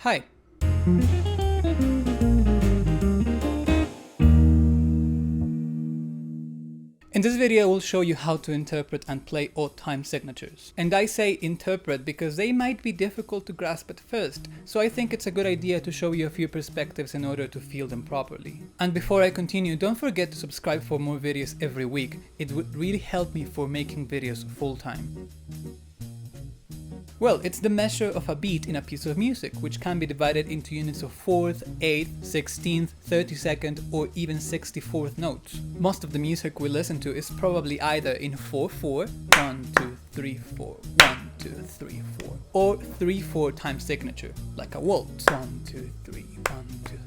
Hi. In this video I will show you how to interpret and play odd time signatures. And I say interpret because they might be difficult to grasp at first, so I think it's a good idea to show you a few perspectives in order to feel them properly. And before I continue, don't forget to subscribe for more videos every week. It would really help me for making videos full time. Well, it's the measure of a beat in a piece of music, which can be divided into units of 4th, 8th, 16th, 32nd, or even 64th notes. Most of the music we listen to is probably either in 4/4, 1, 2, 3, 4, 1, 2, 3, 4, or 3/4 time signature, like a waltz, 1, 2, 3, 1, 2, 3.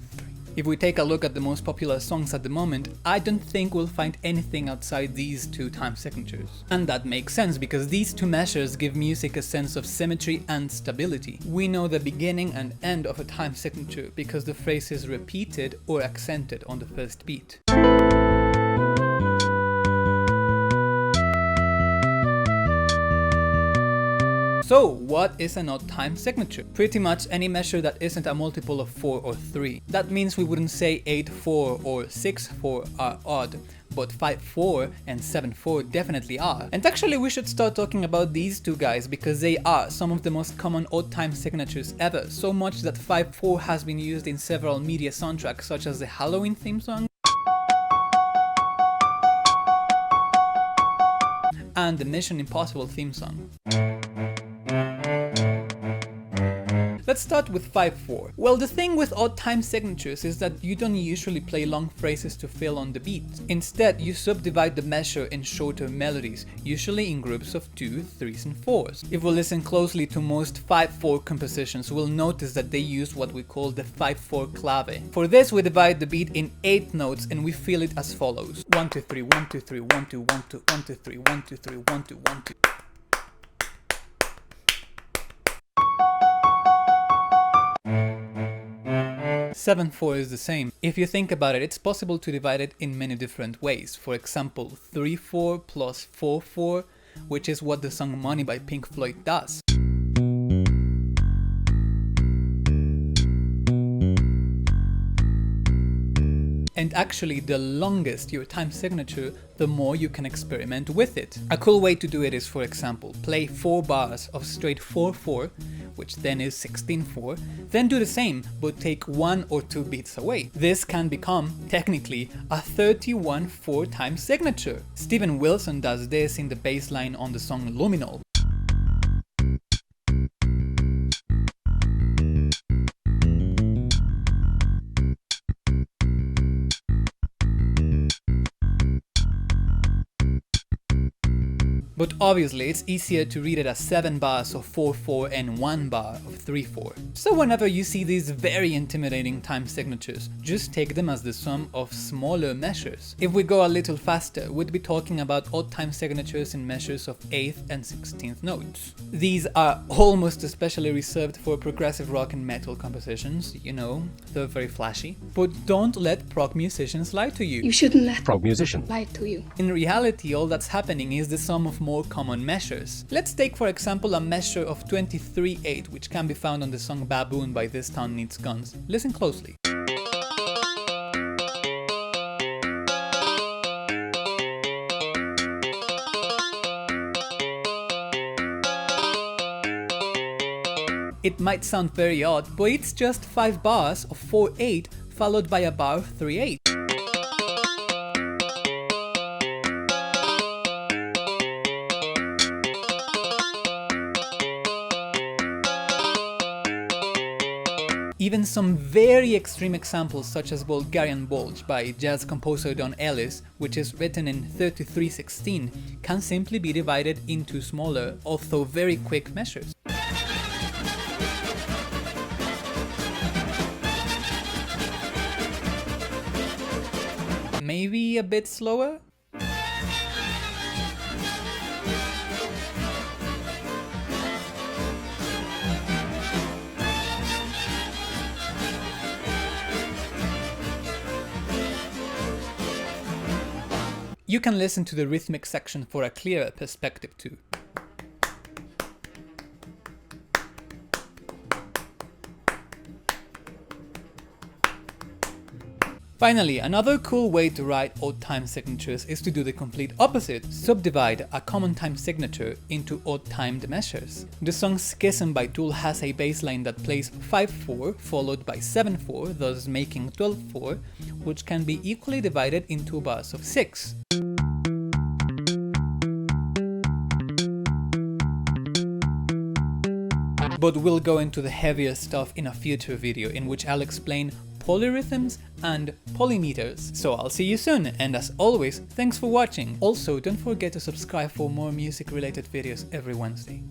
If we take a look at the most popular songs at the moment, I don't think we'll find anything outside these two time signatures. And that makes sense because these two measures give music a sense of symmetry and stability. We know the beginning and end of a time signature because the phrase is repeated or accented on the first beat. So, what is an odd time signature? Pretty much any measure that isn't a multiple of 4 or 3. That means we wouldn't say 8/4 or 6/4 are odd, but 5/4 and 7/4 definitely are. And actually we should start talking about these two guys because they are some of the most common odd time signatures ever, so much that 5/4 has been used in several media soundtracks such as the Halloween theme song and the Mission Impossible theme song. Let's start with 5/4. Well, the thing with odd time signatures is that you don't usually play long phrases to fill on the beat. Instead, you subdivide the measure in shorter melodies, usually in groups of 2s, 3s and 4s. If we listen closely to most 5/4 compositions, we'll notice that they use what we call the 5/4 clave. For this, we divide the beat in 8 notes and we feel it as follows. 1, 2, 3, 1, 2, 3, 1, 2, 1, 2, 1, 2, 3, 1, 2, 3, 1, 2, 1, 2. Seven 4 is the same. If you think about it, it's possible to divide it in many different ways. For example, 3/4 plus 4/4, which is what the song Money by Pink Floyd does. And actually, the longest your time signature, the more you can experiment with it. A cool way to do it is, for example, play 4 bars of straight 4/4, which then is 16/4, then do the same, but take 1 or 2 beats away. This can become, technically, a 31/4 time signature. Steven Wilson does this in the bass line on the song Luminol. But obviously it's easier to read it as 7 bars of 4/4 and 1 bar of 3/4. So whenever you see these very intimidating time signatures, just take them as the sum of smaller measures. If we go a little faster, we'd be talking about odd time signatures in measures of 8th and 16th notes. These are almost especially reserved for progressive rock and metal compositions, you know, they're very flashy. But don't let prog musicians lie to you. You shouldn't let prog musician lie to you. In reality, all that's happening is the sum of more common measures. Let's take for example a measure of 23/8, which can be found on the song Baboon by This Town Needs Guns. Listen closely. It might sound very odd, but it's just 5 bars of 4/8 followed by a bar of 3/8. Even some very extreme examples such as Bulgarian Bulge by jazz composer Ellos, which is written in 33/16, can simply be divided into smaller, although very quick measures. Maybe a bit slower? You can listen to the rhythmic section for a clearer perspective too. Finally, another cool way to write odd time signatures is to do the complete opposite, subdivide a common time signature into odd timed measures. The song Schism by Tool has a bass line that plays 5/4 followed by 7/4, thus making 12/4, which can be equally divided into bars of 6. But we'll go into the heavier stuff in a future video in which I'll explain polyrhythms and polymeters. So I'll see you soon, and as always, thanks for watching. Also, don't forget to subscribe for more music related videos every Wednesday.